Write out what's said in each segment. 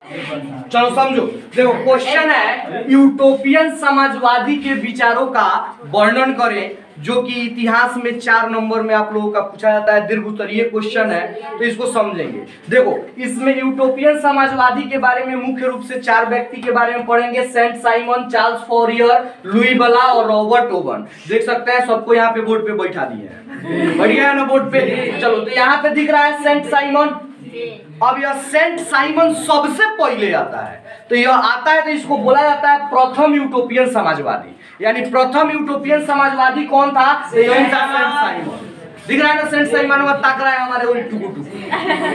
चलो समझो, देखो क्वेश्चन है यूटोपियन समाजवादी के विचारों का वर्णन करें, जो कि इतिहास में 4 नंबर में आप लोगों का पूछा जाता है। दीर्घ उत्तरीय क्वेश्चन है, तो इसको समझेंगे। देखो इसमें यूटोपियन समाजवादी के बारे में मुख्य रूप से 4 व्यक्ति के बारे में पढ़ेंगे, Saint Simon, Charles Fourier, Louis Blanc और रॉबर्ट ओवन। देख सकते हैं सबको यहाँ पे बोर्ड पे बैठा दिए हैं, बढ़ गया है ना बोर्ड पे। चलो तो यहाँ पे दिख रहा है सेंट साइमन। अब यह सेंट साइमन सबसे पहले आता है, तो यह आता है तो इसको बोला जाता है प्रथम यूटोपियन समाजवादी। यानी प्रथम यूटोपियन समाजवादी कौन था? यही था सेंट साइमन। दिख रहा है ना सेंट साइमन, वो ताक रहा है हमारे ओर टुकु टुकु,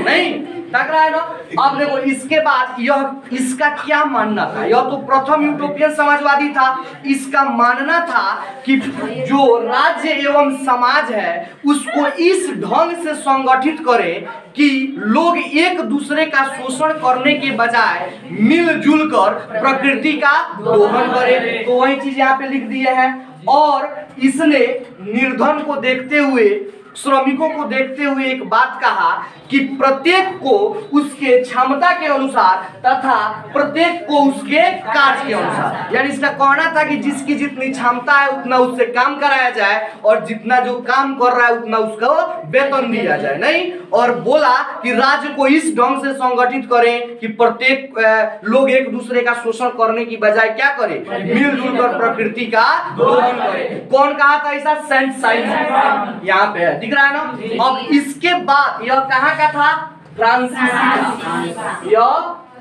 नहीं ताक रहा है ना। अब देखो इसके बाद यह इसका क्या मानना था? यह तो प्रथम यूटोपियन समाजवादी था। इसका मानना था कि जो राज्य एवं समाज है उसको इस ढंग से संगठित करें कि लोग एक दूसरे का शोषण करने के बजाय मिलजुल कर प्रकृति का दोहन करें। तो वही चीज यहाँ पे लिख दिए हैं। और इसने निर्धन को देखते हुए, श्रमिकों को देखते हुए एक बात कहा कि प्रत्येक को उसके क्षमता के अनुसार तथा प्रत्येक को उसके कार्य के अनुसार, यानी इसका कहना था कि जिसकी जितनी क्षमता है उतना उससे काम कराया जाए और जितना जो काम कर रहा है उतना उसको वेतन दिया जाए, नहीं। और बोला कि राज्य को इस ढंग से संगठित करें कि प्रत्येक लोग एक दूसरे का शोषण करने की बजाय क्या करें, मिलजुल कर प्रकृति का दोहन करें। कौन कहा था ऐसा? Saint Simon. यहाँ पे दिख रहा है ना। अब इसके बाद यह कहाँ का था? फ्रांसीसी। यह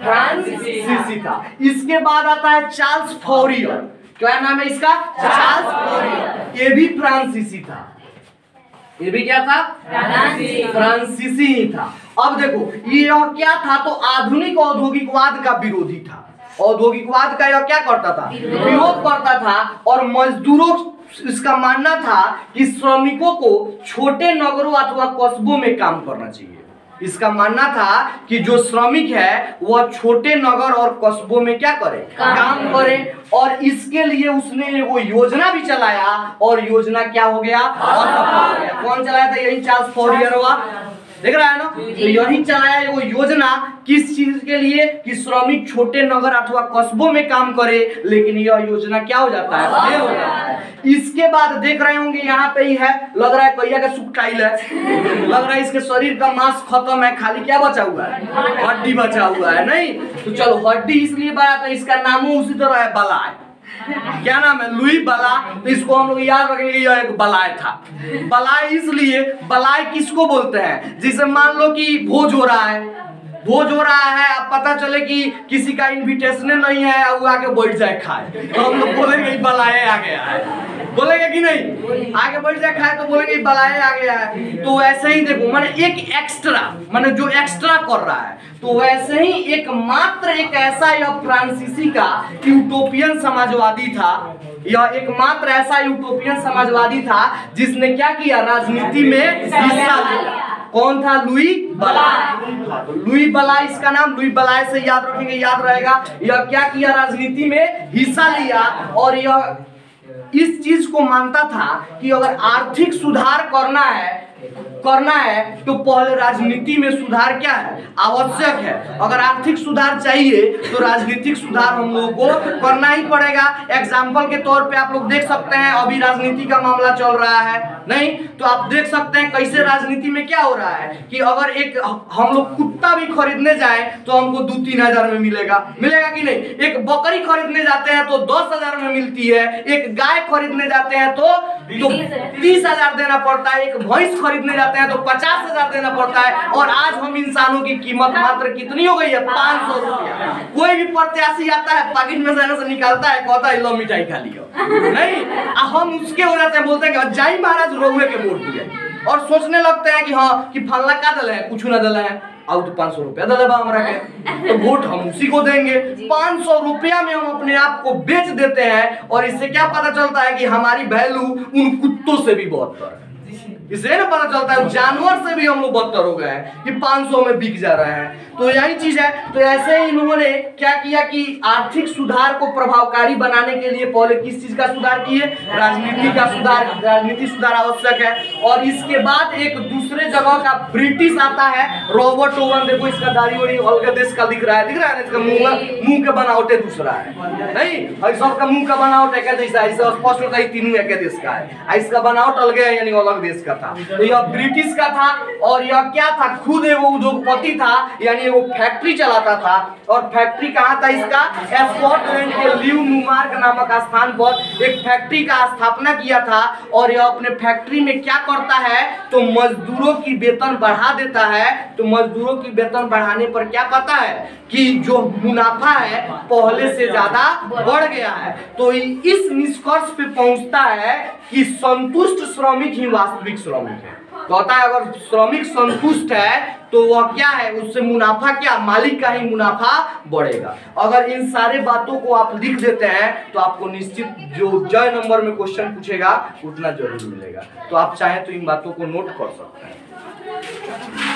फ्रांसीसी था। इसके बाद आता है चार्ल्स फॉरियर। क्या नाम है इसका? चार्ल्स फॉरियर। ये भी फ्रांसीसी था। ये भी क्या था? फ्रांसीसी ही था। अब देखो ये क्या था? तो आधुनिक औद्योगिकवाद का विरोधी था। औद्योगिकवाद का यह क्या करता था? विरोध करता था। और मजदूरों, इसका मानना था कि श्रमिकों को छोटे नगरों अथवा कस्बों में काम करना चाहिए। इसका मानना था कि जो श्रमिक है वह छोटे नगर और कस्बों में क्या करे? काम करे। और इसके लिए उसने वो योजना भी चलाया और योजना क्या हो गया? असफल हो गया। कौन चलाया था? यही चार्ल्स फॉरियर हुआ। देख रहा है ना। तो यही चलाया वो योजना, किस चीज के लिए? कि श्रमिक छोटे नगर अथवा कस्बों में काम करे। लेकिन यह योजना क्या हो जाता है? फेल हो जाता है। इसके बाद देख रहे होंगे यहाँ पे ही है, लग रहा है कैया का सुकटाइल है, लग रहा है इसके शरीर का मांस खत्म है, खाली क्या बचा हुआ है? हड्डी बचा हुआ है, नहीं। तो चलो हड्डी इसलिए बना था, इसका नाम उसी तरह है, बलाय। क्या नाम है? लुई बला। तो इसको हम लोग याद रखेंगे, यह एक बलाय था। बलाय इसलिए, बलाय किसको बोलते हैं? जिसे मान लो कि भोज हो रहा है, भोज हो रहा है, अब पता चले कि किसी का इनविटेशन नहीं है, वो आके बैठ जाए खाए, तो हम लोग बोलेंगे बलाए आ गया है। बोलेंगे कि नहीं? आगे बढ़ जाए खाए तो बोलेंगे बलाए आ गया है। तो ऐसे ही देखो, माने एक एक्स्ट्रा, माने जो एक्स्ट्रा कर रहा है, तो वैसे ही एकमात्र एक ऐसा यह फ्रांसीसी का यूटोपियन समाजवादी था। यह एकमात्र ऐसा यूटोपियन समाजवादी था जिसने क्या किया? राजनीति में हिस्सा लिया। कौन था? लुई बला। तो लुई बला, इसका नाम लुई बलाय से याद रखेंगे, याद रहेगा। यह क्या किया? राजनीति में हिस्सा लिया। और यह इस चीज को मानता था कि अगर आर्थिक सुधार करना है तो पहले राजनीति में सुधार क्या है? आवश्यक है। अगर आर्थिक सुधार चाहिए तो राजनीतिक सुधार हम लोगों को करना ही पड़ेगा। एग्जाम्पल के तौर पे आप लोग देख सकते हैं, अभी राजनीति का मामला चल रहा है, नहीं तो आप देख सकते हैं कैसे राजनीति में क्या हो रहा है कि अगर एक हम लोग कुत्ता भी खरीदने जाए तो हमको 2-3 हजार में मिलेगा कि नहीं? एक बकरी खरीदने जाते हैं तो 10,000 में मिलती है। एक गाय खरीदने जाते हैं तो 30,000 देना पड़ता है। एक भैंस खरीदने जाते हैं तो 50,000 देना पड़ता है। और आज हम इंसानों की कीमत मात्र कितनी हो गई है? 500 रुपया। कोई भी प्रत्याशी आता है, पॉकेट में से निकालता है, कहता है लो मिठाई खा लियो, नहीं। हम उसके हो जाते हैं, बोलते हैं कि जय महाराज रघुवे के वोट दिए, और सोचने लगते हैं कि हाँ कि फल्ला का दल है, कुछ ना दल है, आओ तो 500 रुपया दे देबा हमरा के, तो वोट हम उसी को देंगे। 500 रुपया में हम अपने आप को बेच देते हैं। और इससे क्या पता चलता है कि हमारी वैल्यू उन कुत्तों से भी बदतर है। इससे ना पता चलता है जानवर से भी हम लोग बदतर हो गए हैं कि 500 में बिक जा रहे हैं। तो यही चीज है। तो ऐसे ही इन्होंने क्या किया कि आर्थिक सुधार को प्रभावकारी बनाने के लिए पहले किस चीज का सुधार किए, राजनीति का सुधार, राजनीति सुधार आवश्यक है। और इसके बाद एक दूसरे जगह का ब्रिटिश आता है, रॉबर्ट ओवन, देखो इसका दाढ़ी वाड़ी अलग देश का दिख रहा है ना, इसका मुंह का बनावट दूसरा है, नहीं सबका मुंह का बनावट एक जैसा, ऐसा स्पष्ट होता है तीनों एक देश का है, इसका बनावट अलग है, यानी अलग देश का था। तो यह ब्रिटिश का था और यह क्या था, खुद एगो उद्योगपति था, यानी वो फैक्ट्री चलाता था। और फैक्ट्री कहाँ था इसका, स्कॉटलैंड के ल्यू न्यूमार्क नामक स्थान पर एक फैक्ट्री का स्थापना किया था। और यह अपने फैक्ट्री में क्या करता है, तो मजदूरों की वेतन बढ़ा देता है। तो मजदूरों की वेतन बढ़ाने पर क्या पता है कि जो मुनाफा है पहले से ज्यादा बढ़ गया है। तो इस निष्कर्ष पे पहुंचता है कि संतुष्ट श्रमिक ही वास्तविक श्रमिक है। कहता है अगर श्रमिक संतुष्ट है तो वह क्या है, उससे मुनाफा क्या, मालिक का ही मुनाफा बढ़ेगा। अगर इन सारे बातों को आप लिख देते हैं तो आपको निश्चित जो जय नंबर में क्वेश्चन पूछेगा उतना जरूर मिलेगा। तो आप चाहें तो इन बातों को नोट कर सकते हैं।